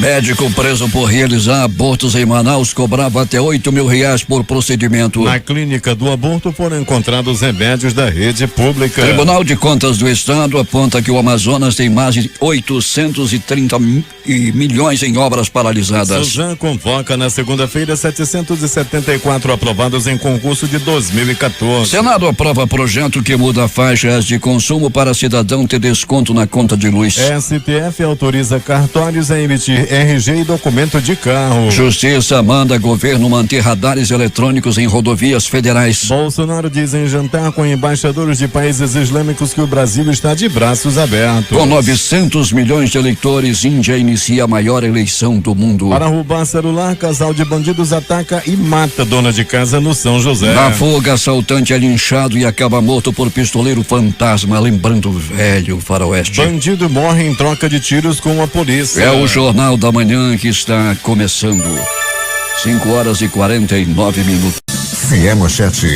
Médico preso por realizar abortos em Manaus cobrava até R$8.000 por procedimento. Na clínica do aborto foram encontrados remédios da rede pública. Tribunal de Contas do Estado aponta que o Amazonas tem mais de 830 milhões em obras paralisadas. Suzan convoca na segunda-feira 774 aprovados em concurso de 2014. Senado aprova projeto que muda faixas de consumo para cidadão ter desconto na conta de luz. STF autoriza cartórios a emitir RG e documento de carro. Justiça manda governo manter radares eletrônicos em rodovias federais. Bolsonaro diz em jantar com embaixadores de países islâmicos que o Brasil está de braços abertos. Com 900 milhões de eleitores, Índia inicia a maior eleição do mundo. Para roubar celular, casal de bandidos ataca e mata dona de casa no São José. Na fuga, assaltante é linchado e acaba morto por pistoleiro fantasma, lembrando o velho faroeste. Bandido morre em troca de tiros com a polícia. É o Jornal da Manhã que está começando. 5h49. Se é manchete,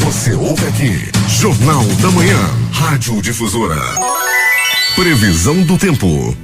você ouve aqui. Jornal da Manhã, Rádio Difusora. Previsão do tempo.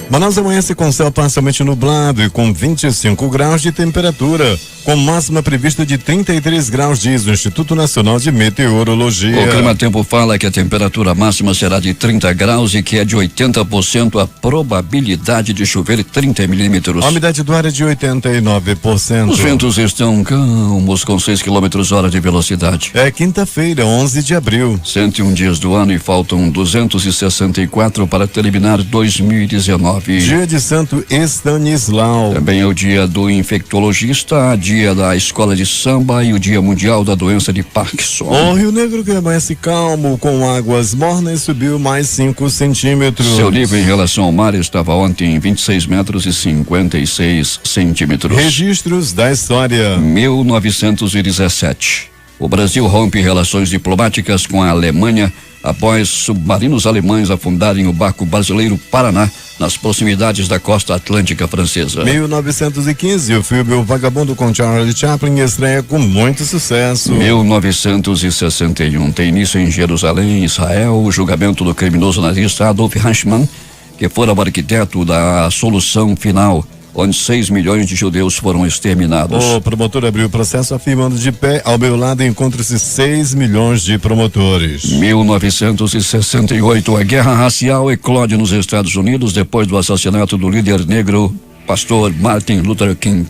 Manaus amanhece com céu parcialmente nublado e com 25 graus de temperatura, com máxima prevista de 33 graus, diz o Instituto Nacional de Meteorologia. O Clima Tempo fala que a temperatura máxima será de 30 graus e que é de 80% a probabilidade de chover 30 milímetros. A umidade do ar é de 89%. Os ventos estão calmos com 6 km/h de velocidade. É quinta-feira, 11 de abril. 101 dias do ano e faltam 264 para terminar 2019. Dia de Santo Estanislau. Também é o dia do infectologista, dia da escola de samba e o dia mundial da doença de Parkinson. O Rio Negro, que amanhece calmo com águas mornas, subiu mais 5 centímetros. Seu nível em relação ao mar estava ontem em 26 metros e 56 centímetros. Registros da história. 1917. O Brasil rompe relações diplomáticas com a Alemanha após submarinos alemães afundarem o barco brasileiro Paraná nas proximidades da costa atlântica francesa. 1915, o filme O Vagabundo com Charlie Chaplin estreia com muito sucesso. 1961, tem início em Jerusalém, Israel, o julgamento do criminoso nazista Adolf Eichmann, que fora o arquiteto da solução final, onde 6 milhões de judeus foram exterminados. O promotor abriu o processo afirmando: de pé ao meu lado encontram-se 6 milhões de promotores. 1968, a guerra racial eclode nos Estados Unidos depois do assassinato do líder negro, pastor Martin Luther King.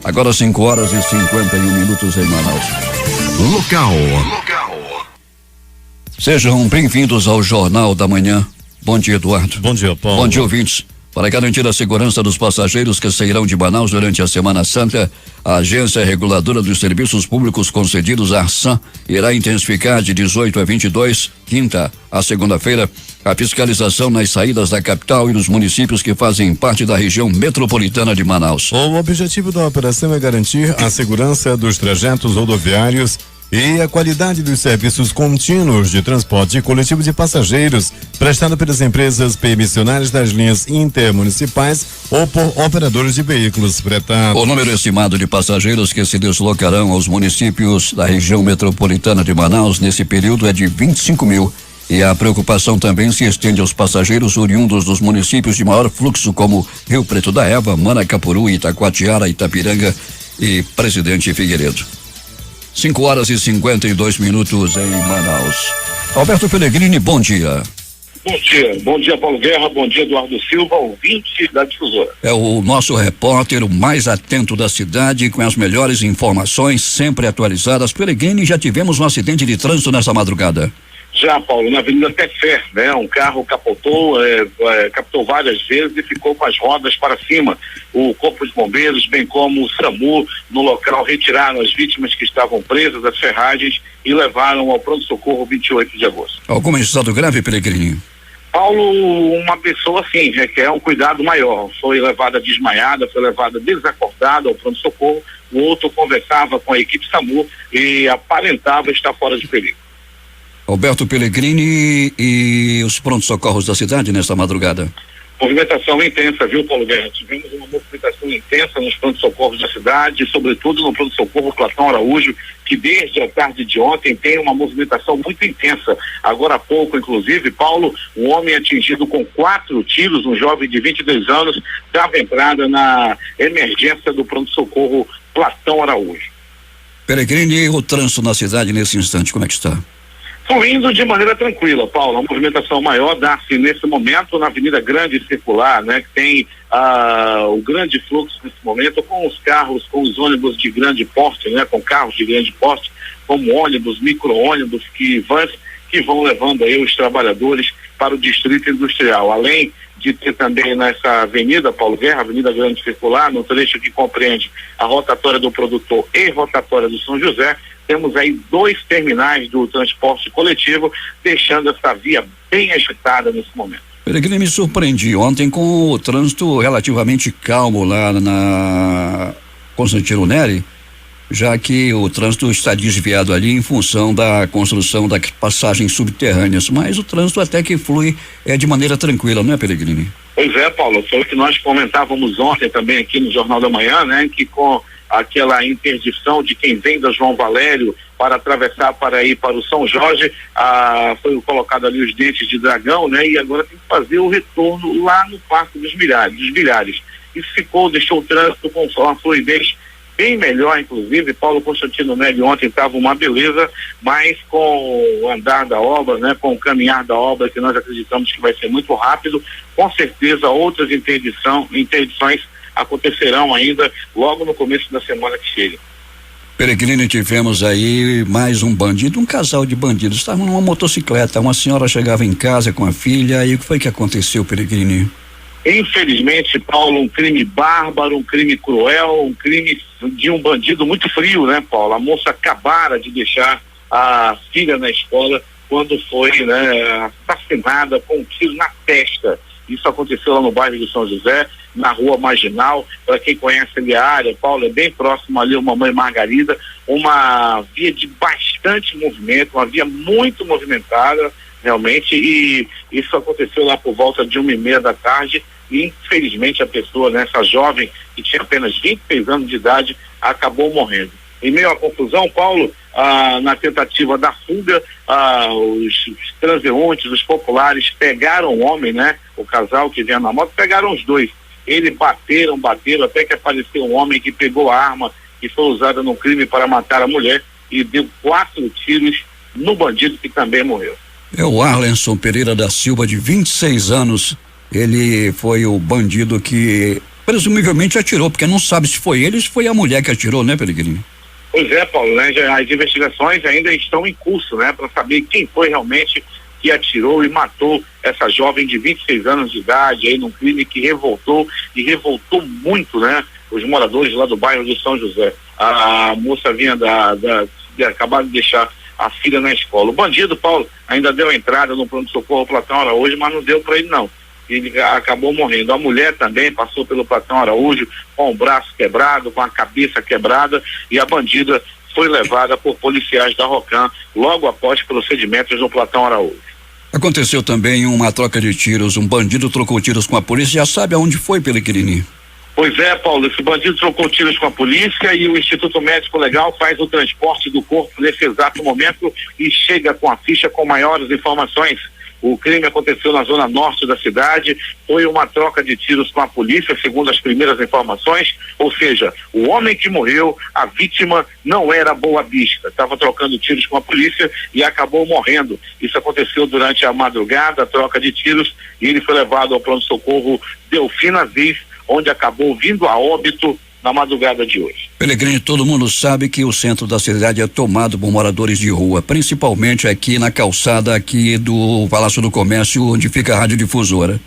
Agora 5h51 em Manaus. Local. Sejam bem-vindos ao Jornal da Manhã. Bom dia, Eduardo. Bom dia, Paulo. Bom dia, ouvintes. Para garantir a segurança dos passageiros que sairão de Manaus durante a Semana Santa, a Agência Reguladora dos Serviços Públicos Concedidos, Arsan, irá intensificar de 18 a 22, quinta a segunda-feira, a fiscalização nas saídas da capital e dos municípios que fazem parte da região metropolitana de Manaus. O objetivo da operação é garantir a segurança dos trajetos rodoviários e a qualidade dos serviços contínuos de transporte coletivo de passageiros prestado pelas empresas permissionárias das linhas intermunicipais ou por operadores de veículos fretados. O número estimado de passageiros que se deslocarão aos municípios da região metropolitana de Manaus nesse período é de 25 mil. E a preocupação também se estende aos passageiros oriundos dos municípios de maior fluxo, como Rio Preto da Eva, Manacapuru, Itacoatiara, Itapiranga e Presidente Figueiredo. 5h52 em Manaus. Alberto Pellegrini, bom dia. Bom dia Paulo Guerra, bom dia Eduardo Silva, ouvinte da Difusora. É o nosso repórter, o mais atento da cidade, com as melhores informações, sempre atualizadas. Pellegrini, já tivemos um acidente de trânsito nessa madrugada. Já, Paulo, na Avenida Tefé, né? Um carro capotou várias vezes e ficou com as rodas para cima. O Corpo de Bombeiros, bem como o SAMU, no local retiraram as vítimas que estavam presas às ferragens e levaram ao pronto-socorro 28 de agosto. Algum estado grave, Pellegrini? Paulo, uma pessoa sim, requer um cuidado maior. Foi levada desmaiada, foi levada desacordada ao pronto-socorro. O outro conversava com a equipe SAMU e aparentava estar fora de perigo. Alberto Pellegrini, e os prontos-socorros da cidade nesta madrugada? Movimentação intensa, viu, Paulo Guerra? Tivemos uma movimentação intensa nos pronto-socorros da cidade, sobretudo no pronto-socorro Platão Araújo, que desde a tarde de ontem tem uma movimentação muito intensa. Agora há pouco, inclusive, Paulo, um homem atingido com 4 tiros, um jovem de 22 anos, dava entrada na emergência do pronto-socorro Platão Araújo. Peregrini, o trânsito na cidade nesse instante, como é que está? Fluindo de maneira tranquila, Paulo. A movimentação maior dá-se nesse momento na Avenida Grande Circular, né? Que tem o grande fluxo nesse momento com os carros, com os ônibus de grande porte, né? Com carros de grande porte, como ônibus, micro-ônibus, vans que vão levando aí os trabalhadores para o distrito industrial. Além de ter também nessa avenida, Paulo Guerra, Avenida Grande Circular, no trecho que compreende a rotatória do Produtor e rotatória do São José, temos aí 2 terminais do transporte coletivo, deixando essa via bem agitada nesse momento. Peregrini, me surpreendi ontem com o trânsito relativamente calmo lá na Constantino Neri, já que o trânsito está desviado ali em função da construção das passagens subterrâneas, mas o trânsito até que flui de maneira tranquila, não é, Peregrini? Pois é, Paulo, foi o que nós comentávamos ontem também aqui no Jornal da Manhã, né, que com aquela interdição de quem vem da João Valério para atravessar para ir para o São Jorge, foi colocado ali os dentes de dragão, né, e agora tem que fazer o retorno lá no Parque dos Milhares. Isso deixou o trânsito com uma fluidez bem melhor, inclusive. Paulo Constantino Neri ontem estava uma beleza, mas com o andar da obra, né, com o caminhar da obra, que nós acreditamos que vai ser muito rápido, com certeza outras interdições acontecerão ainda logo no começo da semana que chega. Peregrini, tivemos aí mais um bandido, um casal de bandidos, estavam numa motocicleta, uma senhora chegava em casa com a filha, e o que foi que aconteceu, Peregrini? Infelizmente, Paulo, um crime bárbaro, um crime cruel, um crime de um bandido muito frio, né, Paulo? A moça acabara de deixar a filha na escola quando foi, né, assassinada com um tiro na testa. Isso aconteceu lá no bairro de São José, na Rua Marginal. Para quem conhece ali a área, Paulo, é bem próximo ali a Mamãe Margarida, uma via de bastante movimento, uma via muito movimentada, realmente, e isso aconteceu lá por volta de 1:30 da tarde, e infelizmente a pessoa, né, essa jovem que tinha apenas 26 anos de idade, acabou morrendo. Em meio à confusão, Paulo, na tentativa da fuga, os transeuntes, os populares pegaram o homem, né, o casal que vinha na moto, pegaram os 2. Eles bateram, até que apareceu um homem que pegou a arma que foi usada no crime para matar a mulher e deu 4 tiros no bandido, que também morreu. É o Arlenson Pereira da Silva, de 26 anos. Ele foi o bandido que presumivelmente atirou, porque não sabe se foi ele ou se foi a mulher que atirou, né, Peregrini? Pois é, Paulo, né? As investigações ainda estão em curso, né, para saber quem foi realmente que atirou e matou essa jovem de 26 anos de idade aí num crime que revoltou muito, né, os moradores lá do bairro do São José. A moça vinha de acabar de deixar a filha na escola. O bandido, Paulo, ainda deu entrada no pronto-socorro Platão Araújo, mas não deu para ele não. Ele acabou morrendo. A mulher também passou pelo Platão Araújo com o braço quebrado, com a cabeça quebrada, e a bandida foi levada por policiais da Rocan logo após procedimentos no Platão Araújo. Aconteceu também uma troca de tiros, um bandido trocou tiros com a polícia, já sabe aonde foi, Peregrini? Pois é, Paulo, esse bandido trocou tiros com a polícia e o Instituto Médico Legal faz o transporte do corpo nesse exato momento e chega com a ficha com maiores informações. O crime aconteceu na zona norte da cidade, foi uma troca de tiros com a polícia, segundo as primeiras informações, ou seja, o homem que morreu, a vítima não era boavista, estava trocando tiros com a polícia e acabou morrendo. Isso aconteceu durante a madrugada, a troca de tiros, e ele foi levado ao pronto-socorro Delfina Aziz, onde acabou vindo a óbito na madrugada de hoje. Peregrini, todo mundo sabe que o centro da cidade é tomado por moradores de rua, principalmente aqui na calçada aqui do Palácio do Comércio, onde fica a Rádio Difusora.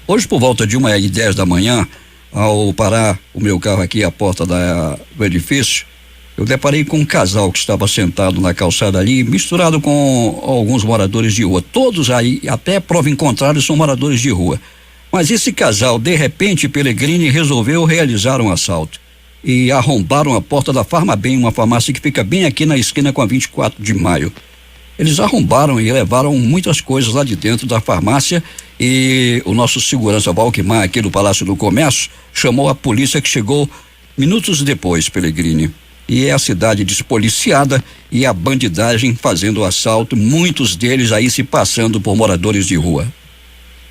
Hoje, por volta de 1:10 da manhã, ao parar o meu carro aqui à porta do edifício, eu deparei com um casal que estava sentado na calçada ali, misturado com alguns moradores de rua. Todos aí, até prova em contrário, são moradores de rua. Mas esse casal, de repente, Peregrini, resolveu realizar um assalto e arrombaram a porta da Farmabem, uma farmácia que fica bem aqui na esquina com a 24 de maio. Eles arrombaram e levaram muitas coisas lá de dentro da farmácia, e o nosso segurança Valquimar, aqui do Palácio do Comércio, chamou a polícia, que chegou minutos depois, Pelegrini. E é a cidade despoliciada e a bandidagem fazendo o assalto, muitos deles aí se passando por moradores de rua.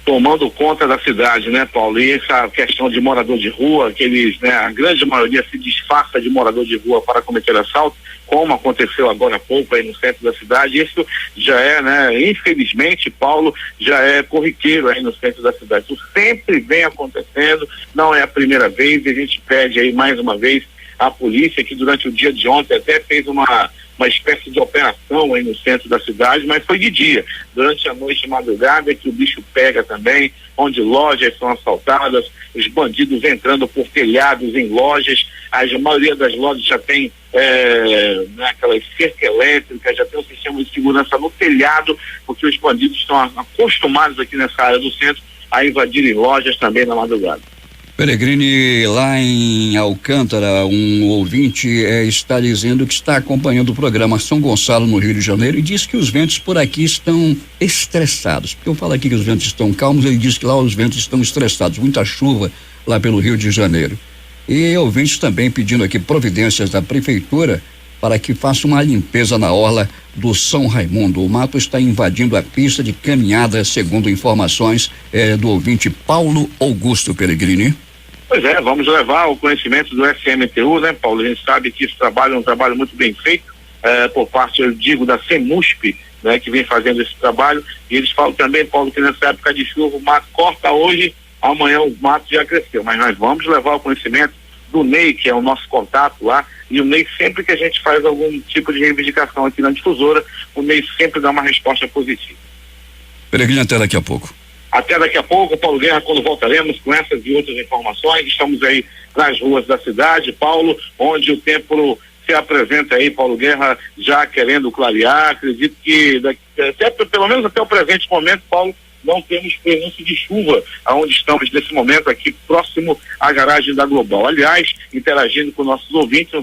Tomando conta da cidade, né, Paulo? E essa questão de morador de rua, que eles, né, a grande maioria se disfarça de morador de rua para cometer assalto, como aconteceu agora há pouco aí no centro da cidade. Isso já é, né, infelizmente, Paulo, já é corriqueiro aí no centro da cidade. Isso sempre vem acontecendo, não é a primeira vez, e a gente pede aí mais uma vez à polícia, que durante o dia de ontem até fez uma espécie de operação aí no centro da cidade, mas foi de dia. Durante a noite e madrugada é que o bicho pega também, onde lojas são assaltadas, os bandidos entrando por telhados em lojas. A maioria das lojas já tem aquelas cerca elétrica, já tem um sistema de segurança no telhado, porque os bandidos estão acostumados aqui nessa área do centro a invadirem lojas também na madrugada. Pelegrini, lá em Alcântara, um ouvinte está dizendo que está acompanhando o programa São Gonçalo, no Rio de Janeiro, e diz que os ventos por aqui estão estressados. Porque eu falo aqui que os ventos estão calmos, ele diz que lá os ventos estão estressados, muita chuva lá pelo Rio de Janeiro. E ouvintes também pedindo aqui providências da prefeitura para que faça uma limpeza na orla do São Raimundo. O mato está invadindo a pista de caminhada, segundo informações do ouvinte Paulo Augusto Pelegrini. Pois é, vamos levar o conhecimento do SMTU, né, Paulo? A gente sabe que esse trabalho é um trabalho muito bem feito, por parte, eu digo, da CEMUSP, né, que vem fazendo esse trabalho. E eles falam também, Paulo, que nessa época de chuva o mato corta hoje, amanhã o mato já cresceu. Mas nós vamos levar o conhecimento do Ney, que é o nosso contato lá, e o Ney, sempre que a gente faz algum tipo de reivindicação aqui na difusora, o Ney sempre dá uma resposta positiva. Pelegrini, até daqui a pouco. Até daqui a pouco, Paulo Guerra, quando voltaremos com essas e outras informações. Estamos aí nas ruas da cidade, Paulo, onde o tempo se apresenta aí, Paulo Guerra, já querendo clarear. Acredito que pelo menos até o presente momento, Paulo, não temos prenúncio de chuva aonde estamos nesse momento aqui próximo à garagem da Global. Aliás, interagindo com nossos ouvintes,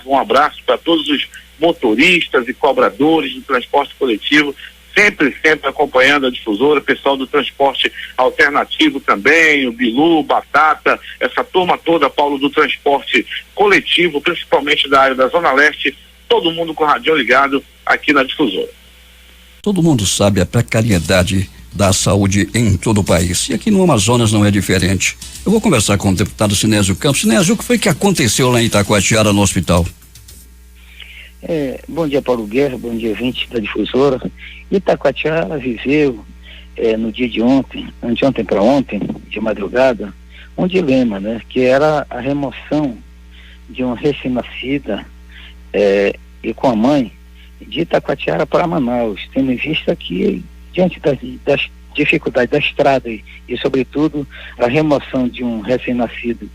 um abraço para todos os motoristas e cobradores do transporte coletivo, sempre acompanhando a difusora, pessoal do transporte alternativo também, o Bilu, Batata, essa turma toda, Paulo, do transporte coletivo, principalmente da área da Zona Leste, todo mundo com o rádio ligado aqui na difusora. Todo mundo sabe a precariedade da saúde em todo o país, e aqui no Amazonas não é diferente. Eu vou conversar com o deputado Sinésio Campos. Sinésio, o que foi que aconteceu lá em Itacoatiara, no hospital? Bom dia, Paulo Guerra, bom dia, ouvinte da difusora. Itacoatiara viveu no dia de ontem, anteontem para ontem, de madrugada, um dilema, né? Que era a remoção de uma recém-nascida e com a mãe de Itacoatiara para Manaus, tendo em vista que, diante das dificuldades da estrada e sobretudo, a remoção de um recém-nascido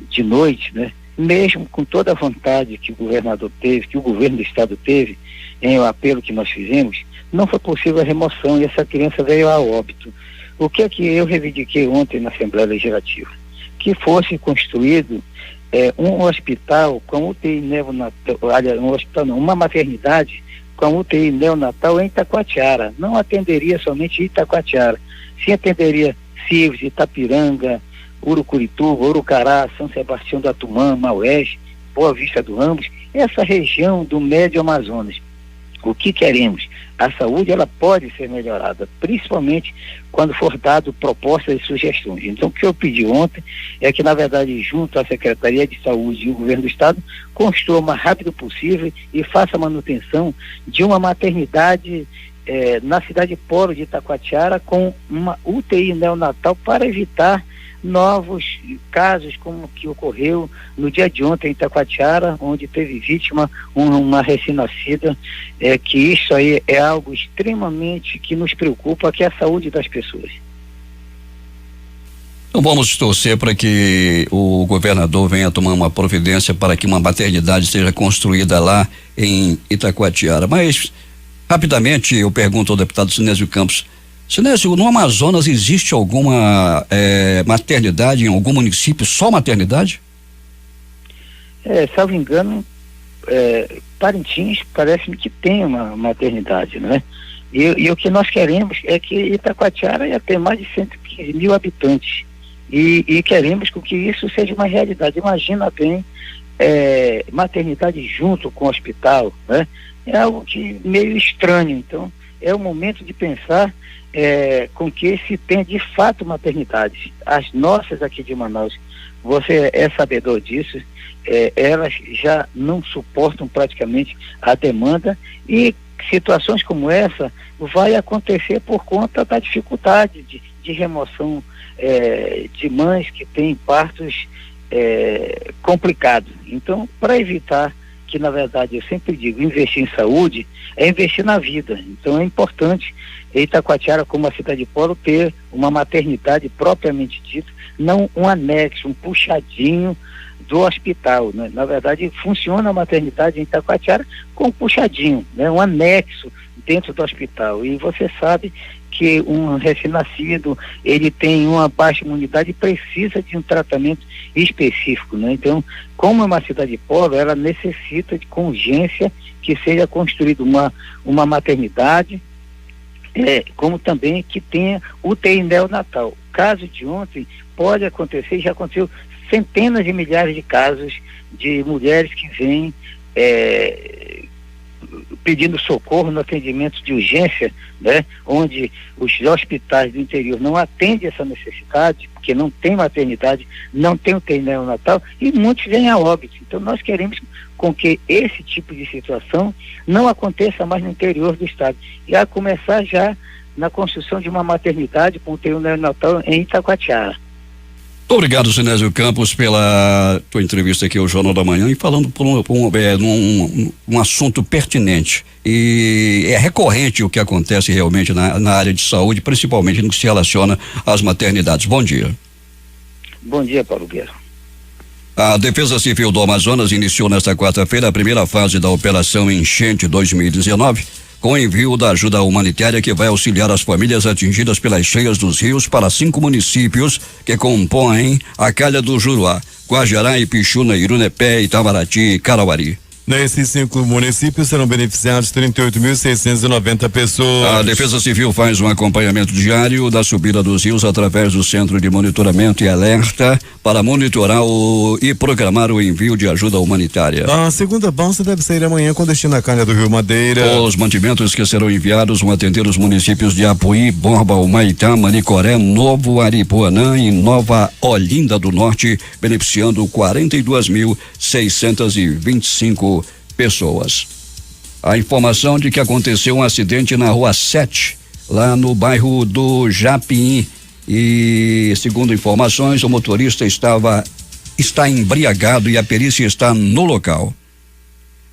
de noite, né? Mesmo com toda a vontade que o governador teve, que o governo do estado teve, em o apelo que nós fizemos, não foi possível a remoção e essa criança veio a óbito. O que é que eu reivindiquei ontem na Assembleia Legislativa? Que fosse construído um hospital com UTI neonatal, uma maternidade com UTI neonatal em Itacoatiara. Não atenderia somente Itacoatiara, sim atenderia Sirves, Itapiranga, Urucurituba, Urucará, São Sebastião do Atumã, Maués, Boa Vista do Ramos, essa região do Médio Amazonas. O que queremos? A saúde, ela pode ser melhorada, principalmente quando for dado propostas e sugestões. Então, o que eu pedi ontem é que, na verdade, junto à Secretaria de Saúde e o Governo do Estado, construa o mais rápido possível e faça a manutenção de uma maternidade na cidade polo de Itacoatiara com uma UTI neonatal para evitar novos casos como que ocorreu no dia de ontem em Itacoatiara, onde teve vítima uma recém-nascida, que isso aí é algo extremamente que nos preocupa, que é a saúde das pessoas. Então vamos torcer para que o governador venha tomar uma providência para que uma maternidade seja construída lá em Itacoatiara. Mas, rapidamente, eu pergunto ao deputado Sinésio Campos: Sinésio, no Amazonas existe alguma maternidade em algum município, só maternidade? Salvo engano, Parintins parece-me que tem uma maternidade, né? E o que nós queremos é que Itacoatiara ia ter mais de 115 mil habitantes e queremos que isso seja uma realidade. Imagina bem, maternidade junto com o hospital, né? É algo que meio estranho. Então é o momento de pensar com que se tenha de fato maternidades. As nossas aqui de Manaus, você é sabedor disso, elas já não suportam praticamente a demanda, e situações como essa vai acontecer por conta da dificuldade de remoção de mães que têm partos complicados. Então, para evitar que, na verdade, eu sempre digo, investir em saúde é investir na vida. Então é importante Itacoatiara, como a cidade polo, ter uma maternidade propriamente dita, não um anexo, um puxadinho do hospital, né? Na verdade, funciona a maternidade em Itacoatiara com um puxadinho, né? Um anexo dentro do hospital. E você sabe que um recém-nascido, ele tem uma baixa imunidade e precisa de um tratamento específico, né? Então, como é uma cidade polo, ela necessita de com urgência que seja construída uma maternidade, como também que tenha UTI neonatal. O caso de ontem pode acontecer, já aconteceu centenas de milhares de casos de mulheres que vêm pedindo socorro no atendimento de urgência, né? Onde os hospitais do interior não atendem essa necessidade, porque não tem maternidade, não tem UTI neonatal, e muitos vêm a óbito. Então nós queremos com que esse tipo de situação não aconteça mais no interior do estado, e a começar já na construção de uma maternidade com UTI neonatal em Itacoatiara. Muito obrigado, Sinésio Campos, pela tua entrevista aqui ao Jornal da Manhã e falando por um assunto pertinente. E é recorrente o que acontece realmente na área de saúde, principalmente no que se relaciona às maternidades. Bom dia. Bom dia, Paulo Guerra. A Defesa Civil do Amazonas iniciou nesta quarta-feira a primeira fase da Operação Enchente 2019, com o envio da ajuda humanitária que vai auxiliar as famílias atingidas pelas cheias dos rios para 5 municípios que compõem a Calha do Juruá: Guajará, Ipixuna, Irunepé, Itamaraty e Carauari. Nesses 5 municípios serão beneficiados 38.690 pessoas. A Defesa Civil faz um acompanhamento diário da subida dos rios através do Centro de Monitoramento e Alerta para monitorar e programar o envio de ajuda humanitária. A segunda balsa deve sair amanhã com destino à Calha do Rio Madeira. Os mantimentos que serão enviados vão atender os municípios de Apuí, Borba, Humaitá, Manicoré, Novo Aripuanã e Nova Olinda do Norte, beneficiando 42.625 pessoas. A informação de que aconteceu um acidente na Rua 7, lá no bairro do Japim, e segundo informações, o motorista está embriagado e a perícia está no local.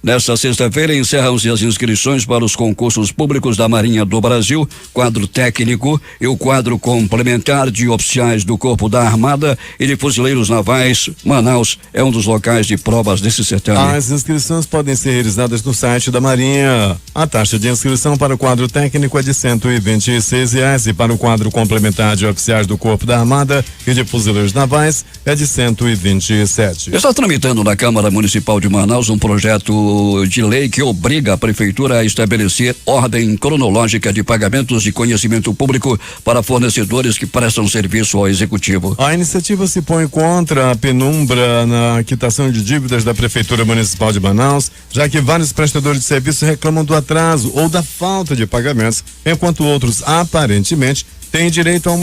Nesta sexta-feira encerram-se as inscrições para os concursos públicos da Marinha do Brasil, quadro técnico e o quadro complementar de oficiais do Corpo da Armada e de Fuzileiros Navais. Manaus é um dos locais de provas desse certame. As inscrições podem ser realizadas no site da Marinha. A taxa de inscrição para o quadro técnico é de R$126 e para o quadro complementar de oficiais do Corpo da Armada e de Fuzileiros Navais é de R$127. Está tramitando na Câmara Municipal de Manaus um projeto de lei que obriga a prefeitura a estabelecer ordem cronológica de pagamentos de conhecimento público para fornecedores que prestam serviço ao executivo. A iniciativa se põe contra a penumbra na quitação de dívidas da Prefeitura Municipal de Manaus, já que vários prestadores de serviço reclamam do atraso ou da falta de pagamentos, enquanto outros aparentemente tem direito a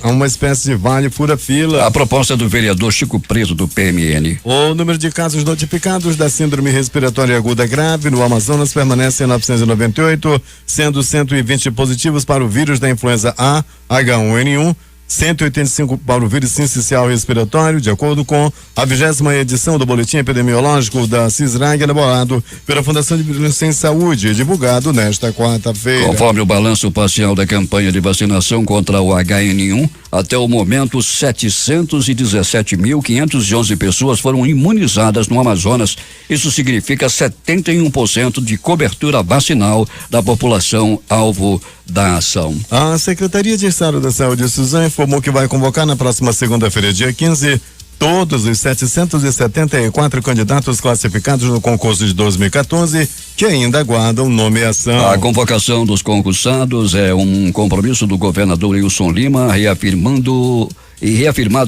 uma espécie de vale fura-fila. A proposta do vereador Chico Preto, do PMN. O número de casos notificados da síndrome respiratória aguda grave no Amazonas permanece em 998, sendo 120 positivos para o vírus da influenza A, H1N1, 185 para o vírus sincicial respiratório, de acordo com a 20ª edição do Boletim Epidemiológico da CISRAG, elaborado pela Fundação de Vigilância em Saúde e divulgado nesta quarta-feira. Conforme o balanço parcial da campanha de vacinação contra o HN1, até o momento 717.511 pessoas foram imunizadas no Amazonas. Isso significa 71% de cobertura vacinal da população alvo da ação. A Secretaria de Estado da Saúde, Suzano, informou que vai convocar na próxima segunda-feira, dia 15, todos os 774 candidatos classificados no concurso de 2014 que ainda aguardam nomeação. A convocação dos concursados é um compromisso do governador Wilson Lima, reafirmado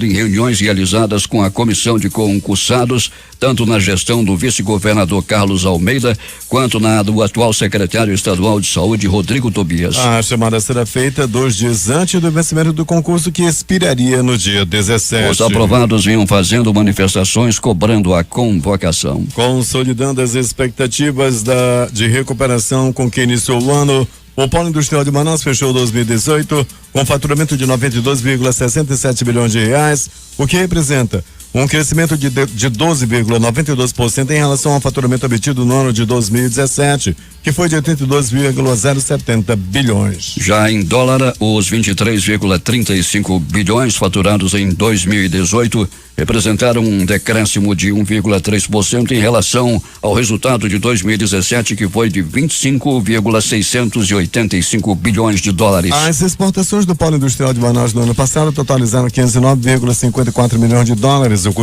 em reuniões realizadas com a comissão de concursados, tanto na gestão do vice-governador Carlos Almeida, quanto na do atual secretário estadual de saúde, Rodrigo Tobias. A chamada será feita 2 dias antes do vencimento do concurso, que expiraria no dia 17. Os aprovados vinham fazendo manifestações cobrando a convocação. Consolidando as expectativas de recuperação com que iniciou o ano, o Polo Industrial de Manaus fechou 2018 com faturamento de 92,67 bilhões de reais, o que representa um crescimento de 12,92% em relação ao faturamento obtido no ano de 2017, que foi de 82,070 bilhões. Já em dólar, os 23,35 bilhões faturados em 2018 representaram um decréscimo de 1,3% em relação ao resultado de 2017, que foi de 25,685 bilhões de dólares. As exportações do Polo Industrial de Manaus no ano passado totalizaram 509,54 milhões de dólares, o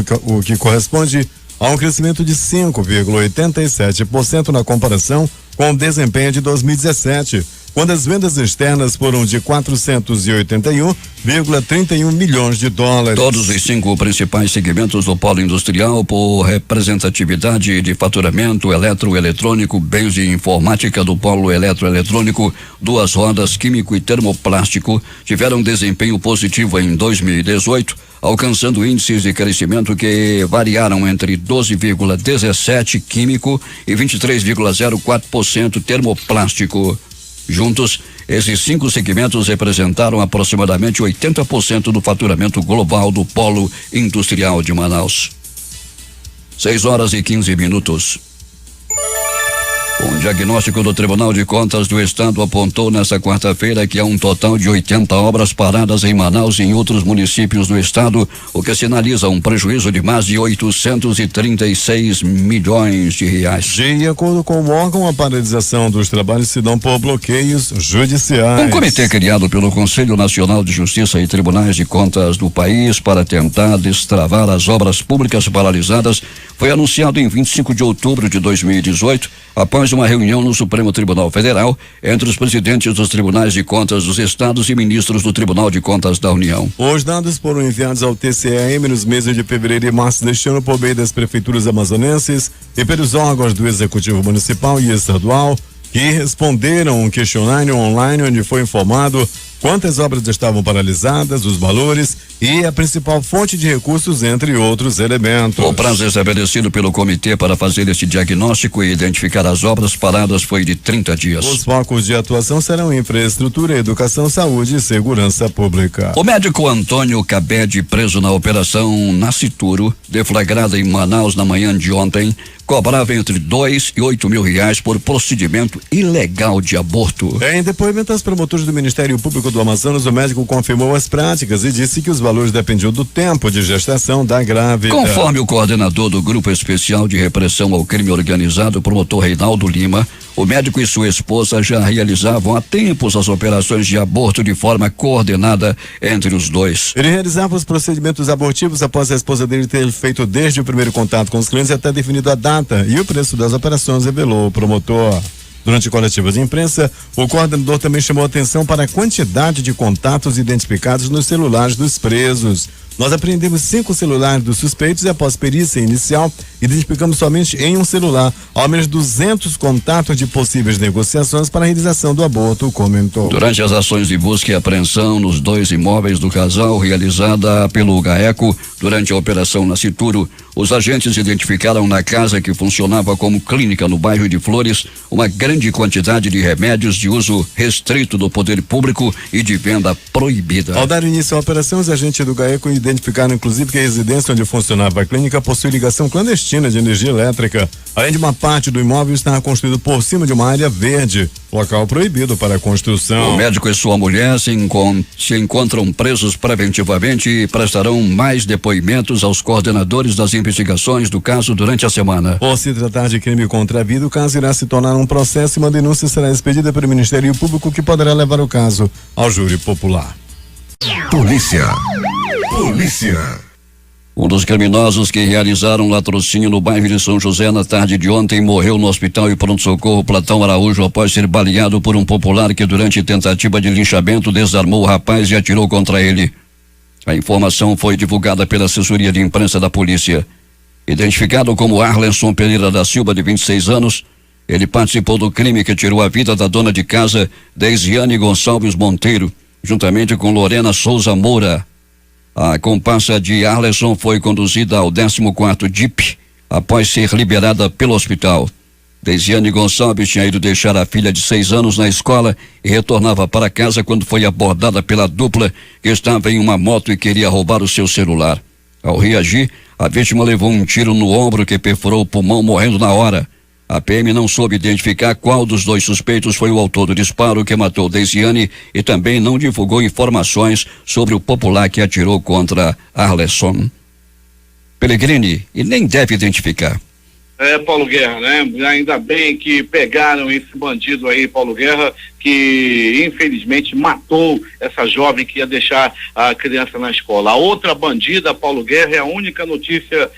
que corresponde a um crescimento de 5,87% na comparação com o desempenho de 2017, quando as vendas externas foram de 481,31 milhões de dólares. Todos os 5 principais segmentos do polo industrial, por representatividade de faturamento, eletroeletrônico, bens de informática do polo eletroeletrônico, duas rodas, químico e termoplástico, tiveram desempenho positivo em 2018, alcançando índices de crescimento que variaram entre 12,17% químico e 23,04% termoplástico. Juntos, esses 5 segmentos representaram aproximadamente 80% do faturamento global do polo industrial de Manaus. 6:15. Um diagnóstico do Tribunal de Contas do Estado apontou nesta quarta-feira que há um total de 80 obras paradas em Manaus e em outros municípios do estado, o que sinaliza um prejuízo de mais de 836 milhões de reais. De acordo com o órgão, a paralisação dos trabalhos se dão por bloqueios judiciais. Um comitê criado pelo Conselho Nacional de Justiça e Tribunais de Contas do país para tentar destravar as obras públicas paralisadas foi anunciado em 25 de outubro de 2018, após uma reunião no Supremo Tribunal Federal entre os presidentes dos Tribunais de Contas dos Estados e ministros do Tribunal de Contas da União. Os dados foram enviados ao TCEM nos meses de fevereiro e março deste ano por meio das prefeituras amazonenses e pelos órgãos do Executivo Municipal e Estadual, que responderam um questionário online onde foi informado quantas obras estavam paralisadas, os valores e a principal fonte de recursos, entre outros elementos. O prazo estabelecido pelo comitê para fazer este diagnóstico e identificar as obras paradas foi de 30 dias. Os focos de atuação serão infraestrutura, educação, saúde e segurança pública. O médico Antônio Cabede, preso na operação Nascituro, deflagrada em Manaus na manhã de ontem, cobrava entre 2 e 8 mil reais por procedimento ilegal de aborto. Em depoimento aos promotores do Ministério Público do Amazonas, o médico confirmou as práticas e disse que os valores dependiam do tempo de gestação da grávida. Conforme o coordenador do Grupo Especial de Repressão ao Crime Organizado, promotor Reinaldo Lima, o médico e sua esposa já realizavam há tempos as operações de aborto de forma coordenada entre os dois. Ele realizava os procedimentos abortivos após a esposa dele ter feito desde o primeiro contato com os clientes até definido a data e o preço das operações, revelou o promotor. Durante coletivas de imprensa, o coordenador também chamou atenção para a quantidade de contatos identificados nos celulares dos presos. Nós apreendemos 5 celulares dos suspeitos e, após perícia inicial, identificamos somente em um celular ao menos 200 contatos de possíveis negociações para a realização do aborto, comentou. Durante as ações de busca e apreensão nos 2 imóveis do casal realizada pelo GAECO durante a operação Nascituro, os agentes identificaram na casa que funcionava como clínica no bairro de Flores uma grande quantidade de remédios de uso restrito do poder público e de venda proibida. Ao dar início à operação, os agentes do GAECO identificaram inclusive que a residência onde funcionava a clínica possui ligação clandestina de energia elétrica, além de uma parte do imóvel estar construído por cima de uma área verde, local proibido para a construção. O médico e sua mulher se encontram presos preventivamente e prestarão mais depoimentos aos coordenadores das investigações do caso durante a semana. Por se tratar de crime contra a vida, o caso irá se tornar um processo e uma denúncia será expedida pelo Ministério Público, que poderá levar o caso ao júri popular. Polícia. Um dos criminosos que realizaram latrocínio no bairro de São José na tarde de ontem morreu no hospital e pronto-socorro Platão Araújo após ser baleado por um popular que durante tentativa de linchamento desarmou o rapaz e atirou contra ele. A informação foi divulgada pela assessoria de imprensa da polícia. Identificado como Arlenson Pereira da Silva, de 26 anos, ele participou do crime que tirou a vida da dona de casa, Deisiane Gonçalves Monteiro, juntamente com Lorena Souza Moura. A comparsa de Arlenson foi conduzida ao 14º DIP após ser liberada pelo hospital. Deisiane Gonçalves tinha ido deixar a filha de 6 anos na escola e retornava para casa quando foi abordada pela dupla que estava em uma moto e queria roubar o seu celular. Ao reagir, a vítima levou um tiro no ombro que perfurou o pulmão, morrendo na hora. A PM não soube identificar qual dos dois suspeitos foi o autor do disparo que matou Deisiane e também não divulgou informações sobre o popular que atirou contra Arlenson. Pellegrini, e nem deve identificar. Paulo Guerra, né? Ainda bem que pegaram esse bandido aí, Paulo Guerra, que infelizmente matou essa jovem que ia deixar a criança na escola. A outra bandida, Paulo Guerra, é a única notícia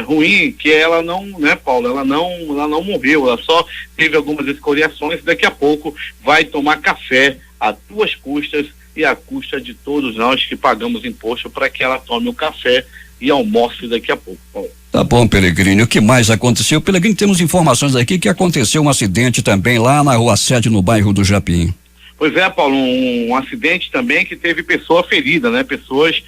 ruim, que ela não, né, Paulo? Ela não morreu, ela só teve algumas escoriações. Daqui a pouco vai tomar café a tuas custas e à custa de todos nós que pagamos imposto para que ela tome o café e almoce daqui a pouco, Paulo. Tá bom, Pellegrini. O que mais aconteceu? Pellegrini, temos informações aqui que aconteceu um acidente também lá na Rua 7, no bairro do Japim. Pois é, Paulo, um acidente também que teve pessoa ferida, né? Pessoas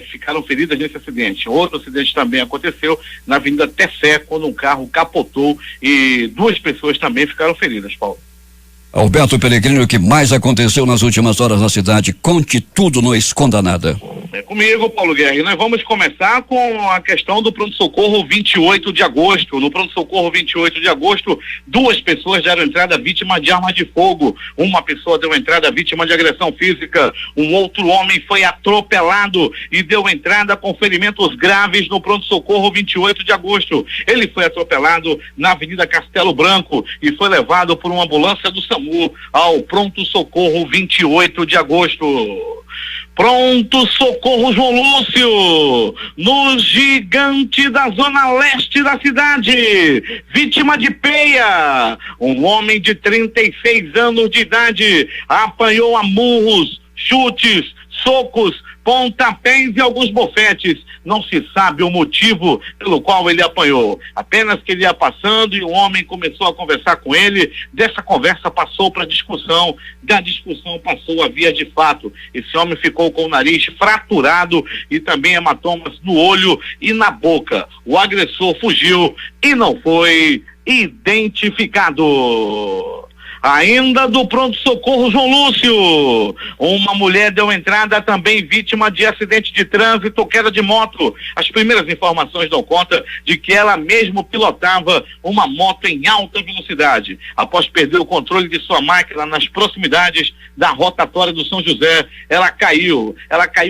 que ficaram feridas nesse acidente. Outro acidente também aconteceu na Avenida Tessé, quando um carro capotou e 2 pessoas também ficaram feridas, Paulo. Alberto Pellegrini, o que mais aconteceu nas últimas horas na cidade? Conte tudo, não esconda nada. É comigo, Paulo Guerra, e nós vamos começar com a questão do pronto-socorro 28 de agosto. No pronto-socorro 28 de agosto, 2 pessoas deram entrada vítima de arma de fogo. Uma pessoa deu entrada vítima de agressão física. Um outro homem foi atropelado e deu entrada com ferimentos graves no pronto-socorro 28 de agosto. Ele foi atropelado na Avenida Castelo Branco e foi levado por uma ambulância do SAMU ao pronto-socorro 28 de agosto. Pronto-socorro João Lúcio, no Gigante da Zona Leste da cidade, vítima de peia. Um homem de 36 anos de idade apanhou a murros, chutes, socos, pontapés e alguns bofetes. Não se sabe o motivo pelo qual ele apanhou. Apenas que ele ia passando e o homem começou a conversar com ele. Dessa conversa passou para discussão. Da discussão passou a via de fato. Esse homem ficou com o nariz fraturado e também hematomas no olho e na boca. O agressor fugiu e não foi identificado. Ainda do pronto-socorro João Lúcio, uma mulher deu entrada também vítima de acidente de trânsito, queda de moto. As primeiras informações dão conta de que ela mesmo pilotava uma moto em alta velocidade. Após perder o controle de sua máquina nas proximidades da rotatória do São José, ela caiu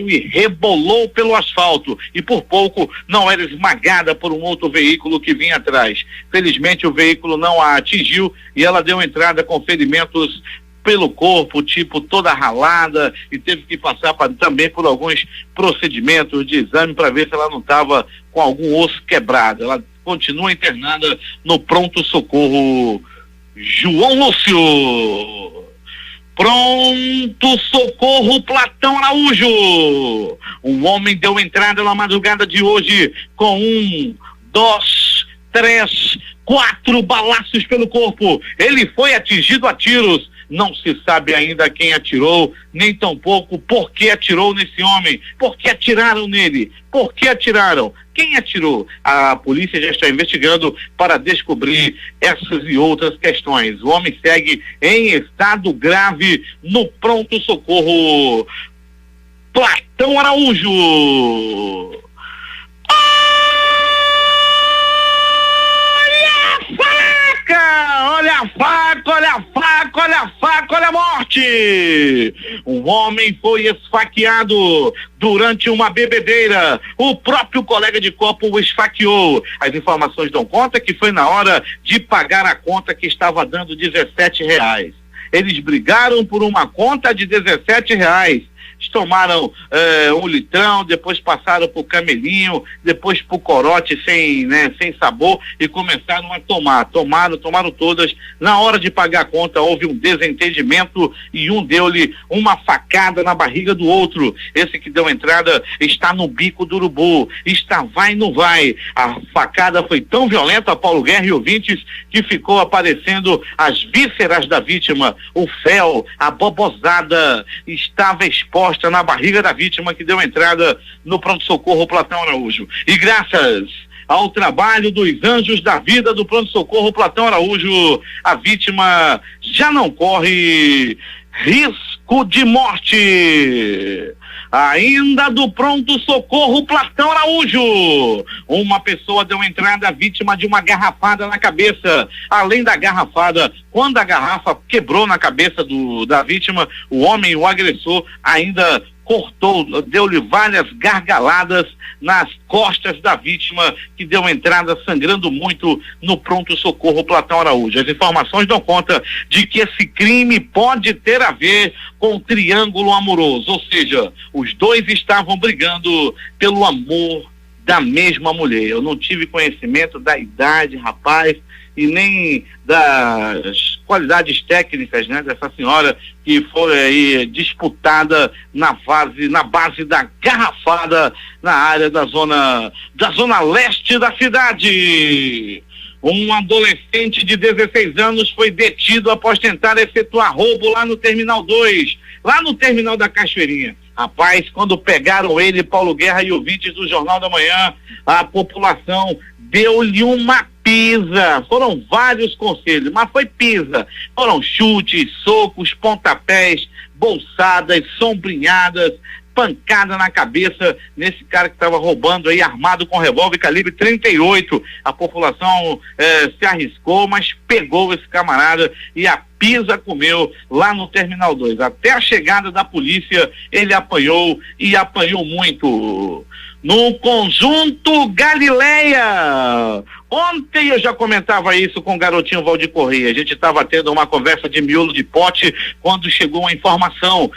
e rebolou pelo asfalto e por pouco não era esmagada por um outro veículo que vinha atrás. Felizmente o veículo não a atingiu e ela deu entrada com ferimentos pelo corpo, tipo toda ralada, e teve que passar também por alguns procedimentos de exame para ver se ela não estava com algum osso quebrado. Ela continua internada no pronto-socorro João Lúcio. Pronto-socorro Platão Araújo. Um homem deu entrada na madrugada de hoje com 1, 2, 3, 4 balaços pelo corpo. Ele foi atingido a tiros. Não se sabe ainda quem atirou, nem tampouco por que atirou nesse homem. Por que atiraram nele? Por que atiraram? Quem atirou? A polícia já está investigando para descobrir essas e outras questões. O homem segue em estado grave no pronto-socorro Platão Araújo. Olha a faca, olha a faca, olha a faca, olha a morte! Um homem foi esfaqueado durante uma bebedeira. O próprio colega de copo o esfaqueou. As informações dão conta que foi na hora de pagar a conta que estava dando R$17. Eles brigaram por uma conta de R$17. tomaram um litrão, depois passaram pro camelinho, depois pro corote sem sabor e começaram a tomar. Tomaram todas. Na hora de pagar a conta houve um desentendimento e um deu-lhe uma facada na barriga do outro. Esse que deu entrada está no bico do urubu, vai, não vai. A facada foi tão violenta, Paulo Guerra e ouvintes, que ficou aparecendo as vísceras da vítima, o fel, a bobozada estava exposta na barriga da vítima, que deu entrada no pronto-socorro Platão Araújo. E graças ao trabalho dos anjos da vida do pronto-socorro Platão Araújo, a vítima já não corre risco de morte. Ainda do pronto-socorro Platão Araújo, uma pessoa deu entrada vítima de uma garrafada na cabeça. Além da garrafada, quando a garrafa quebrou na cabeça da vítima, o homem, o agressor, ainda cortou, deu-lhe várias gargaladas nas costas da vítima, que deu entrada sangrando muito no pronto-socorro Platão Araújo. As informações dão conta de que esse crime pode ter a ver com um triângulo amoroso, ou seja, os dois estavam brigando pelo amor da mesma mulher. Eu não tive conhecimento da idade, rapaz, e nem das qualidades técnicas, né, dessa senhora que foi aí disputada na base da garrafada na área da zona leste da cidade. Um adolescente de 16 anos foi detido após tentar efetuar roubo lá no Terminal 2, lá no terminal da Cachoeirinha. Rapaz, quando pegaram ele, Paulo Guerra e ouvintes do Jornal da Manhã, a população deu-lhe uma pisa. Foram vários conselhos, mas foi pisa. Foram chutes, socos, pontapés, bolsadas, sombrinhadas, pancada na cabeça nesse cara que estava roubando aí, armado com revólver calibre 38. A população se arriscou, mas pegou esse camarada e a pisa comeu lá no Terminal 2. Até a chegada da polícia, ele apanhou e apanhou muito. No Conjunto Galileia, ontem eu já comentava isso com o garotinho Valdir Corrêa. A gente estava tendo uma conversa de miolo de pote quando chegou a informação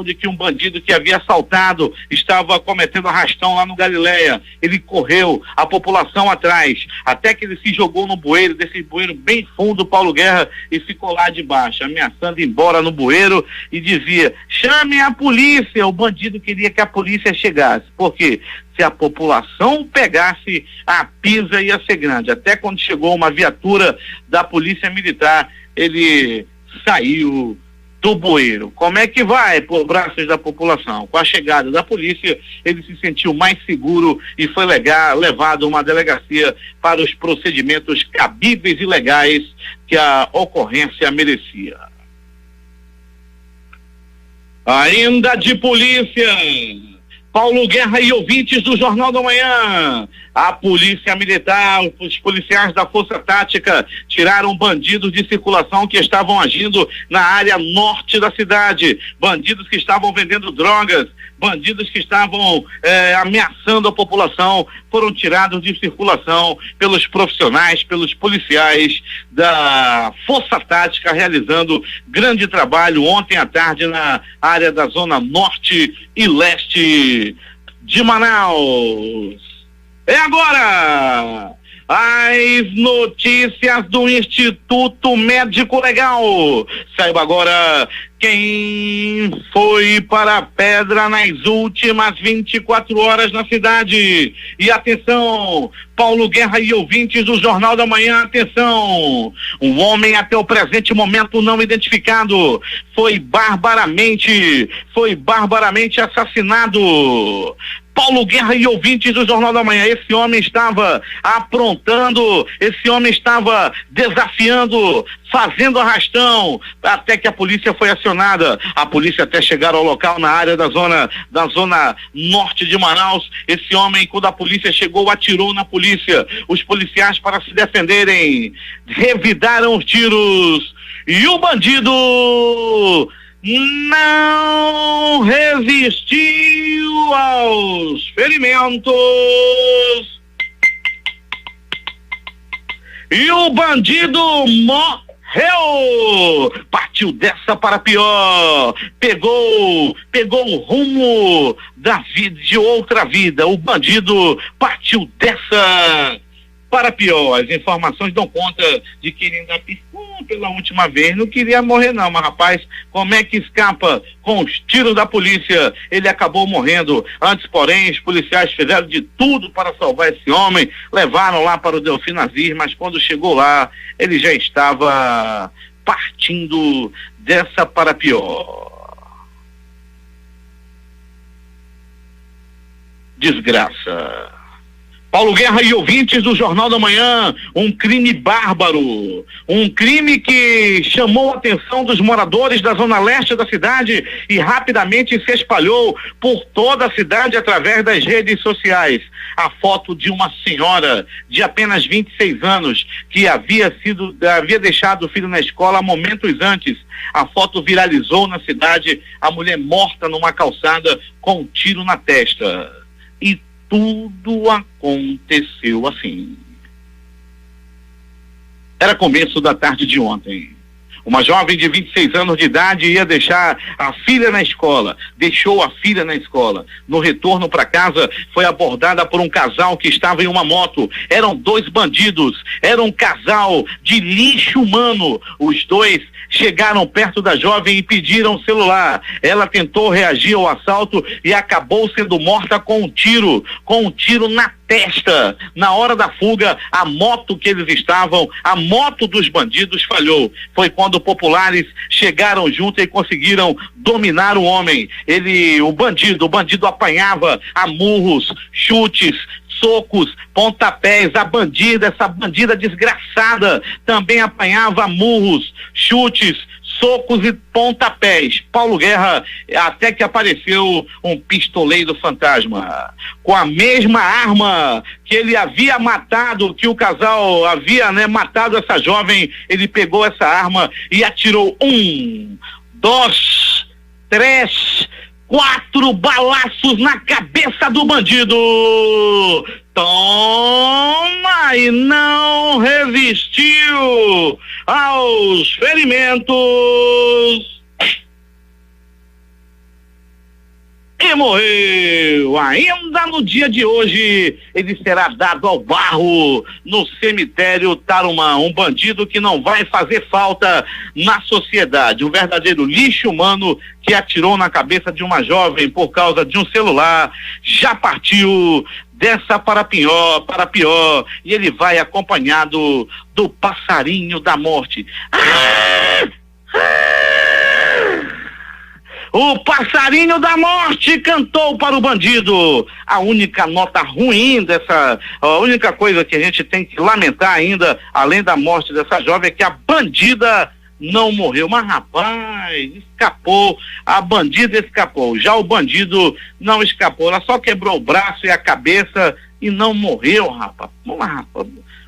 de que um bandido que havia assaltado estava cometendo arrastão lá no Galileia. Ele correu, a população atrás, até que ele se jogou no bueiro, desse bueiro bem fundo, Paulo Guerra, e ficou lá debaixo, ameaçando ir embora no bueiro, e dizia: chame a polícia. O bandido queria que a polícia chegasse, porque se a população pegasse, a pisa ia ser grande. Até quando chegou uma viatura da Polícia Militar, ele saiu do bueiro. Como é que vai por braços da população? Com a chegada da polícia, ele se sentiu mais seguro e foi levado a uma delegacia para os procedimentos cabíveis e legais que a ocorrência merecia. Ainda de polícia, Paulo Guerra e ouvintes do Jornal da Manhã, a polícia militar, os policiais da Força Tática tiraram bandidos de circulação que estavam agindo na área norte da cidade, bandidos que estavam vendendo drogas, bandidos que estavam ameaçando a população, foram tirados de circulação pelos profissionais, pelos policiais da Força Tática, realizando grande trabalho ontem à tarde na área da zona norte e leste de Manaus. É agora as notícias do Instituto Médico Legal. Saiba agora quem foi para a pedra nas últimas 24 horas na cidade. E atenção, Paulo Guerra e ouvintes do Jornal da Manhã, atenção. Um homem até o presente momento não identificado foi barbaramente assassinado. Paulo Guerra e ouvintes do Jornal da Manhã, esse homem estava aprontando, esse homem estava desafiando, fazendo arrastão, até que a polícia foi acionada. A polícia até chegar ao local na área da zona norte de Manaus. Esse homem, quando a polícia chegou, atirou na polícia. Os policiais, para se defenderem, revidaram os tiros e o bandido não resistiu aos ferimentos e o bandido Partiu dessa para pior, pegou o rumo da vida, de outra vida. O bandido partiu dessa para pior. As informações dão conta de que ele ainda piscou pela última vez, não queria morrer não, mas rapaz, como é que escapa com os tiros da polícia? Ele acabou morrendo. Antes, porém, os policiais fizeram de tudo para salvar esse homem, levaram lá para o Delfim Nazir, mas quando chegou lá, ele já estava partindo dessa para pior. Desgraça. Paulo Guerra e ouvintes do Jornal da Manhã, um crime bárbaro, um crime que chamou a atenção dos moradores da zona leste da cidade e rapidamente se espalhou por toda a cidade através das redes sociais. A foto de uma senhora de apenas 26 anos que havia deixado o filho na escola momentos antes. A foto viralizou na cidade, a mulher morta numa calçada com um tiro na testa. E tudo aconteceu assim. Era começo da tarde de ontem. Uma jovem de 26 anos de idade ia deixar a filha na escola. Deixou a filha na escola. No retorno para casa, foi abordada por um casal que estava em uma moto. Eram 2 bandidos. Era um casal de lixo humano. Os 2 chegaram perto da jovem e pediram o celular. Ela tentou reagir ao assalto e acabou sendo morta com um tiro na testa. Na hora da fuga, a moto que eles estavam, a moto dos bandidos falhou. Foi quando populares chegaram junto e conseguiram dominar o homem. O bandido apanhava a murros, chutes, socos, pontapés. Essa bandida desgraçada também apanhava murros, chutes, socos e pontapés. Paulo Guerra, até que apareceu um pistoleiro fantasma com a mesma arma que ele havia matado, que o casal havia, matado essa jovem. Ele pegou essa arma e atirou 1, 2, 3, 4 balaços na cabeça do bandido. Toma! E não resistiu aos ferimentos e morreu. Ainda no dia de hoje, ele será dado ao barro no cemitério Tarumã. Um bandido que não vai fazer falta na sociedade. Um verdadeiro lixo humano que atirou na cabeça de uma jovem por causa de um celular. Já partiu dessa para pior, e ele vai acompanhado do passarinho da morte. O passarinho da morte cantou para o bandido. A única nota ruim a única coisa que a gente tem que lamentar ainda, além da morte dessa jovem, é que a bandida não morreu. Mas rapaz, escapou, a bandida escapou. Já o bandido não escapou, ela só quebrou o braço e a cabeça e não morreu, rapaz.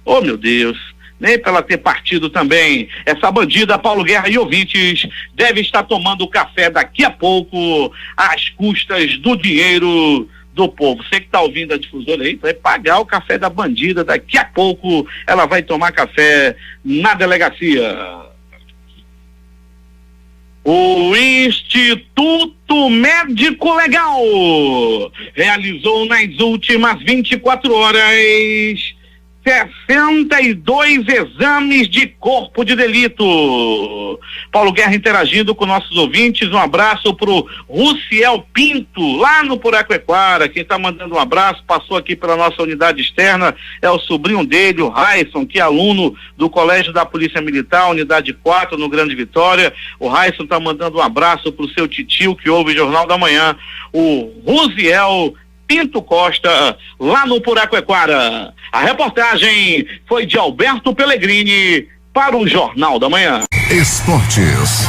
Oh meu Deus, nem para ela ter partido também. Essa bandida, Paulo Guerra e ouvintes, deve estar tomando café daqui a pouco às custas do dinheiro do povo. Você que está ouvindo a difusora aí, vai pagar o café da bandida. Daqui a pouco ela vai tomar café na delegacia. O Instituto Médico Legal realizou nas últimas 24 horas 62 exames de corpo de delito. Paulo Guerra interagindo com nossos ouvintes. Um abraço pro Ruciel Pinto, lá no Puraquequara. Quem está mandando um abraço, passou aqui pela nossa unidade externa, é o sobrinho dele, o Raisson, que é aluno do Colégio da Polícia Militar, unidade 4, no Grande Vitória. O Raisson está mandando um abraço pro seu titio, que ouve o Jornal da Manhã, o Ruciel Pinto Costa, lá no Puraquequara. A reportagem foi de Alberto Pellegrini para o Jornal da Manhã. Esportes.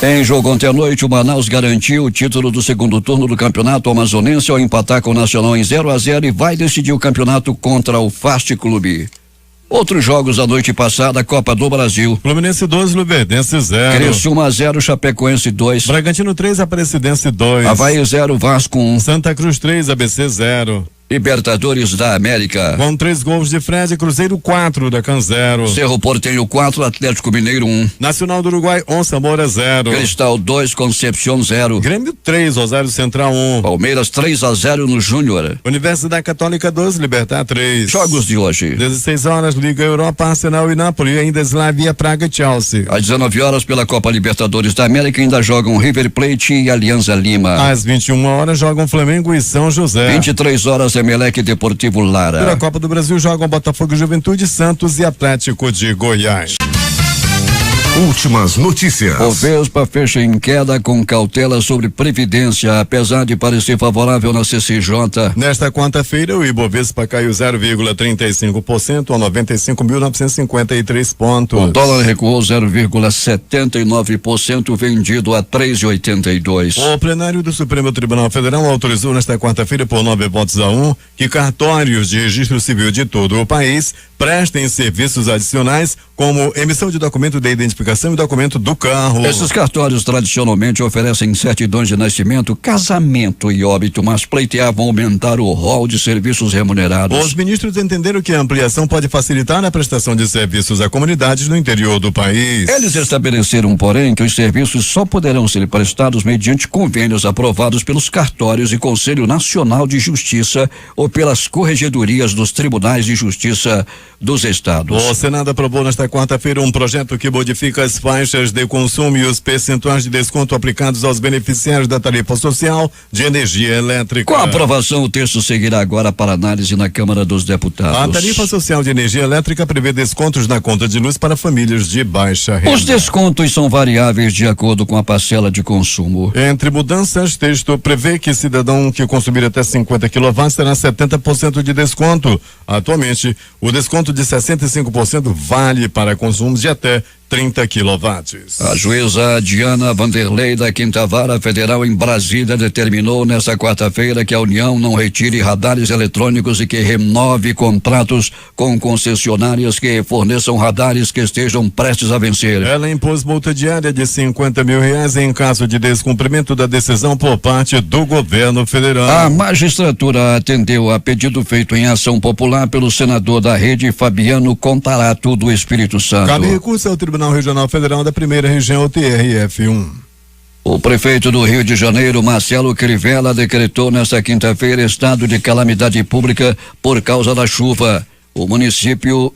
Em jogo ontem à noite, o Manaus garantiu o título do segundo turno do Campeonato Amazonense ao empatar com o Nacional em 0-0 e vai decidir o campeonato contra o Fast Clube. Outros jogos da noite passada, Copa do Brasil. Fluminense 2, Luverdense 0. Criciúma 0, Chapecoense 2. Bragantino 3, Aparecidense 2. Avaí 0, Vasco 1. Santa Cruz 3, ABC 0. Libertadores da América. Com 3 gols de Fred, Cruzeiro 4, Huracan 0. Cerro Porteño 4, Atlético Mineiro 1. Nacional do Uruguai, Onça Moura 0. Cristal 2, Concepción 0. Grêmio 3, Rosário Central 1. Palmeiras 3-0 no Júnior. Universidade Católica 2, Libertad 3. Jogos de hoje. 16 horas, Liga Europa, Arsenal e Napoli, ainda Slavia, Praga e Chelsea. Às 19 horas, pela Copa Libertadores da América, ainda jogam River Plate e Alianza Lima. Às 21 horas, jogam Flamengo e São José. 23 horas, Emelec e Deportivo Lara. Pela Copa do Brasil, jogam Botafogo, Juventude, Santos e Atlético de Goiás. Últimas notícias. O Vespa fecha em queda com cautela sobre Previdência, apesar de parecer favorável na CCJ. Nesta quarta-feira, o Ibovespa caiu 0,35% a 95.953 pontos. O dólar recuou 0,79%, vendido a 3,82. O plenário do Supremo Tribunal Federal autorizou nesta quarta-feira, por 9 votos a 1, que cartórios de registro civil de todo o país prestem serviços adicionais, como emissão de documento de identificação e documento do carro. Esses cartórios tradicionalmente oferecem certidões de nascimento, casamento e óbito, mas pleiteavam aumentar o rol de serviços remunerados. Os ministros entenderam que a ampliação pode facilitar a prestação de serviços a comunidades no interior do país. Eles estabeleceram, porém, que os serviços só poderão ser prestados mediante convênios aprovados pelos cartórios e Conselho Nacional de Justiça ou pelas corregedorias dos Tribunais de Justiça dos Estados. O Senado aprovou nesta quarta-feira um projeto que modifica as faixas de consumo e os percentuais de desconto aplicados aos beneficiários da tarifa social de energia elétrica. Com a aprovação, o texto seguirá agora para análise na Câmara dos Deputados. A tarifa social de energia elétrica prevê descontos na conta de luz para famílias de baixa renda. Os descontos são variáveis de acordo com a parcela de consumo. Entre mudanças, texto prevê que cidadão que consumir até 50 kW terá 70% de desconto. Atualmente, o desconto de 65% vale para consumos de até 30 quilowatts. A juíza Diana Vanderlei da Quinta Vara Federal em Brasília determinou nesta quarta-feira que a União não retire radares eletrônicos e que renove contratos com concessionárias que forneçam radares que estejam prestes a vencer. Ela impôs multa diária de R$50 mil em caso de descumprimento da decisão por parte do governo federal. A magistratura atendeu a pedido feito em ação popular pelo senador da Rede, Fabiano Contarato, do Espírito Santo. Cabe recurso ao Tribunal Regional Federal da Primeira Região, o TRF1. O prefeito do Rio de Janeiro, Marcelo Crivella, decretou nesta quinta-feira estado de calamidade pública por causa da chuva. O município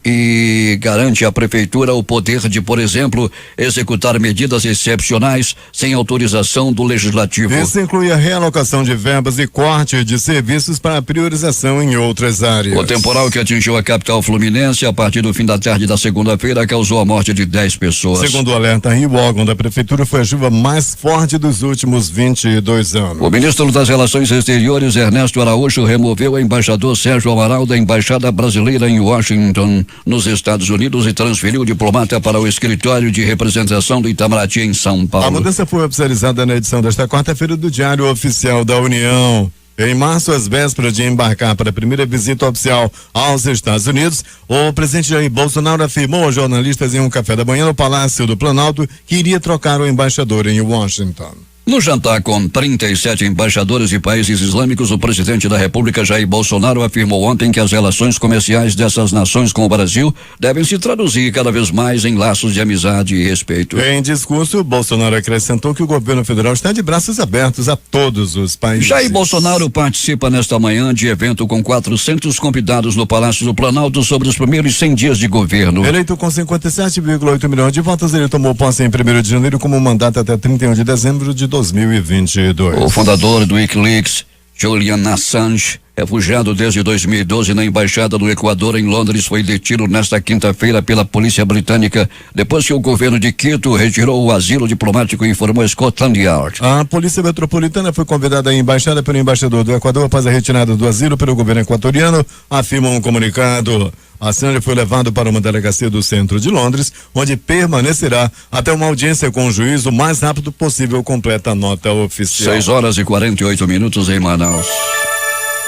garante à prefeitura o poder de, por exemplo, executar medidas excepcionais sem autorização do legislativo. Isso inclui a realocação de verbas e corte de serviços para priorização em outras áreas. O temporal que atingiu a capital fluminense a partir do fim da tarde da segunda-feira causou a morte de 10 pessoas. Segundo o alerta Rio, o órgão da prefeitura, foi a chuva mais forte dos últimos 22 anos. O ministro das Relações Exteriores, Ernesto Araújo, removeu o embaixador Sérgio Amaral da Embaixada Brasileira em Washington, nos Estados Unidos, e transferiu o diplomata para o escritório de representação do Itamaraty em São Paulo. A mudança foi oficializada na edição desta quarta-feira do Diário Oficial da União. Em março, às vésperas de embarcar para a primeira visita oficial aos Estados Unidos, o presidente Jair Bolsonaro afirmou aos jornalistas em um café da manhã no Palácio do Planalto que iria trocar o embaixador em Washington. No jantar com 37 embaixadores de países islâmicos, o presidente da República, Jair Bolsonaro, afirmou ontem que as relações comerciais dessas nações com o Brasil devem se traduzir cada vez mais em laços de amizade e respeito. Em discurso, Bolsonaro acrescentou que o governo federal está de braços abertos a todos os países. Jair Bolsonaro participa nesta manhã de evento com 400 convidados no Palácio do Planalto sobre os primeiros 100 dias de governo. Eleito com 57,8 milhões de votos, ele tomou posse em 1º de janeiro como mandato até 31 de dezembro de 2022. O fundador do Wikileaks, Julian Assange, refugiado desde 2012 na embaixada do Equador em Londres, foi detido nesta quinta-feira pela polícia britânica depois que o governo de Quito retirou o asilo diplomático, informou Scotland Yard. A polícia metropolitana foi convidada à embaixada pelo embaixador do Equador após a retirada do asilo pelo governo equatoriano, afirma um comunicado. Assange foi levado para uma delegacia do centro de Londres, onde permanecerá até uma audiência com o juiz o mais rápido possível, completa a nota oficial. 6 horas e 48 minutos em Manaus.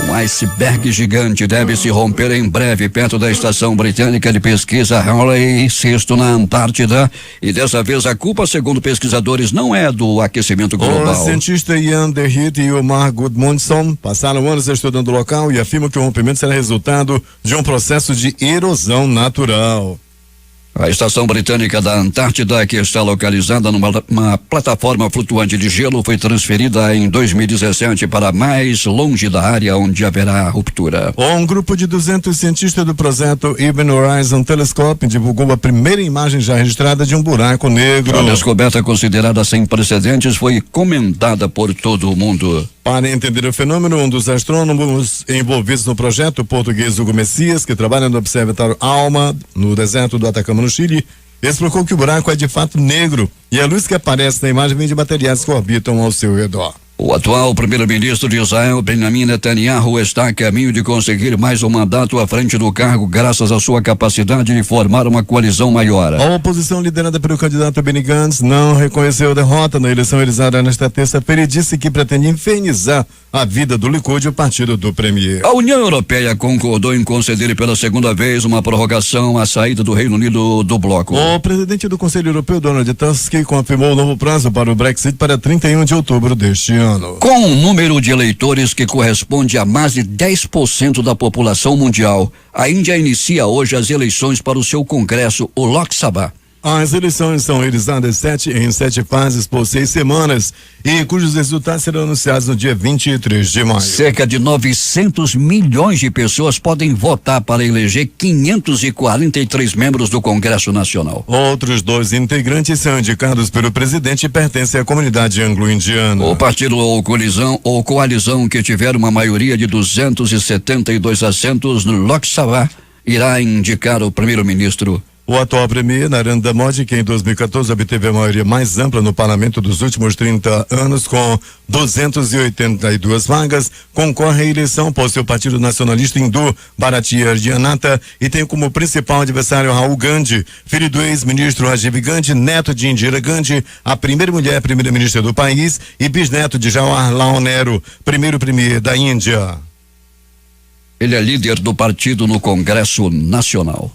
Um iceberg gigante deve se romper em breve perto da estação britânica de pesquisa Halley VI na Antártida. E dessa vez a culpa, segundo pesquisadores, não é do aquecimento global. O cientista Ian DeHitt e Omar Gudmundsson passaram anos estudando o local e afirmam que o rompimento será resultado de um processo de erosão natural. A estação britânica da Antártida, que está localizada numa plataforma flutuante de gelo, foi transferida em 2017 para mais longe da área onde haverá ruptura. Um grupo de 200 cientistas do projeto Event Horizon Telescope divulgou a primeira imagem já registrada de um buraco negro. A descoberta, considerada sem precedentes, foi comentada por todo o mundo. Para entender o fenômeno, um dos astrônomos envolvidos no projeto, o português Hugo Messias, que trabalha no Observatório ALMA, no deserto do Atacama, no Chile, explicou que o buraco é de fato negro e a luz que aparece na imagem vem de materiais que orbitam ao seu redor. O atual primeiro-ministro de Israel, Benjamin Netanyahu, está a caminho de conseguir mais um mandato à frente do cargo graças à sua capacidade de formar uma coalizão maior. A oposição liderada pelo candidato Benny Gantz não reconheceu a derrota na eleição realizada nesta terça-feira e disse que pretende infernizar a vida do Likud, o partido do premier. A União Europeia concordou em conceder pela segunda vez uma prorrogação à saída do Reino Unido do bloco. O presidente do Conselho Europeu, Donald Tusk, confirmou o novo prazo para o Brexit para 31 de outubro deste ano. Com um número de eleitores que corresponde a mais de 10% da população mundial, a Índia inicia hoje as eleições para o seu congresso, o Lok Sabha. As eleições são realizadas em sete fases por 6 semanas e cujos resultados serão anunciados no dia 23 de maio. Cerca de 900 milhões de pessoas podem votar para eleger 543 membros do Congresso Nacional. Outros 2 integrantes são indicados pelo presidente e pertencem à comunidade anglo-indiana. O partido ou coalizão que tiver uma maioria de 272 assentos no Lok Sabha irá indicar o primeiro-ministro. O atual premier, Narendra Modi, que em 2014 obteve a maioria mais ampla no parlamento dos últimos 30 anos, com 282 vagas, concorre à eleição por seu partido nacionalista hindu, Bharatiya Janata, e tem como principal adversário Rahul Gandhi, filho do ex-ministro Rajiv Gandhi, neto de Indira Gandhi, a primeira mulher primeira-ministra do país, e bisneto de Jawaharlal Nehru, primeiro premier da Índia. Ele é líder do partido no Congresso Nacional.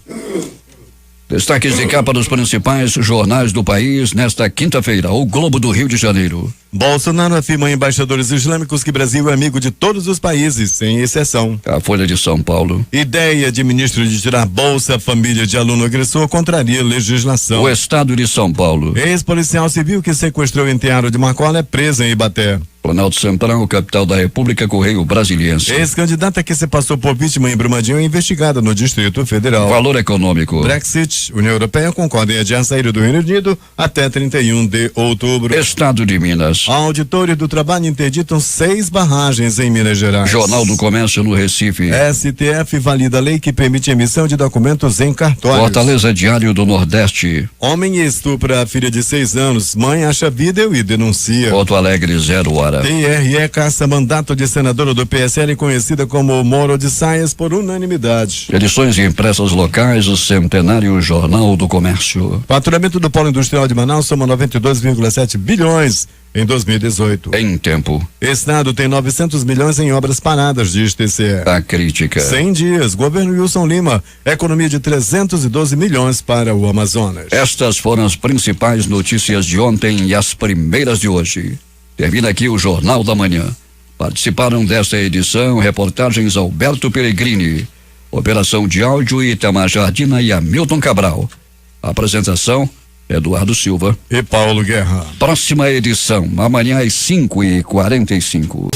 Destaques de capa dos principais jornais do país nesta quinta-feira. O Globo do Rio de Janeiro. Bolsonaro afirma a embaixadores islâmicos que Brasil é amigo de todos os países, sem exceção. A Folha de São Paulo. Ideia de ministro de tirar Bolsa Família de aluno agressor contraria legislação. O Estado de São Paulo. Ex-policial civil que sequestrou enteado de Marcola é preso em Ibaté. Planalto Central, capital da República, Correio Brasiliense. Ex-candidata que se passou por vítima em Brumadinho é investigada no Distrito Federal. Valor econômico. Brexit, União Europeia concorda em adiar a saída do Reino Unido até 31 de outubro. Estado de Minas. Auditores do trabalho interditam 6 barragens em Minas Gerais. Jornal do Comércio no Recife. STF valida a lei que permite emissão de documentos em cartórios. Fortaleza, Diário do Nordeste. Homem estupra a filha de 6 anos. Mãe acha vídeo e denuncia. Porto Alegre, 0 hora. TRE caça mandato de senadora do PSL conhecida como Moro de Saias por unanimidade. Edições impressas locais, o centenário Jornal do Comércio. Faturamento do Polo Industrial de Manaus soma 92,7 bilhões em 2018. Em tempo. Estado tem 900 milhões em obras paradas, diz TCE. A crítica. 100 dias, governo Wilson Lima, economia de 312 milhões para o Amazonas. Estas foram as principais notícias de ontem e as primeiras de hoje. Termina aqui o Jornal da Manhã. Participaram desta edição reportagens Alberto Peregrini, operação de áudio Itamar Jardina e Hamilton Cabral. A apresentação Eduardo Silva e Paulo Guerra. Próxima edição, amanhã às 5h45.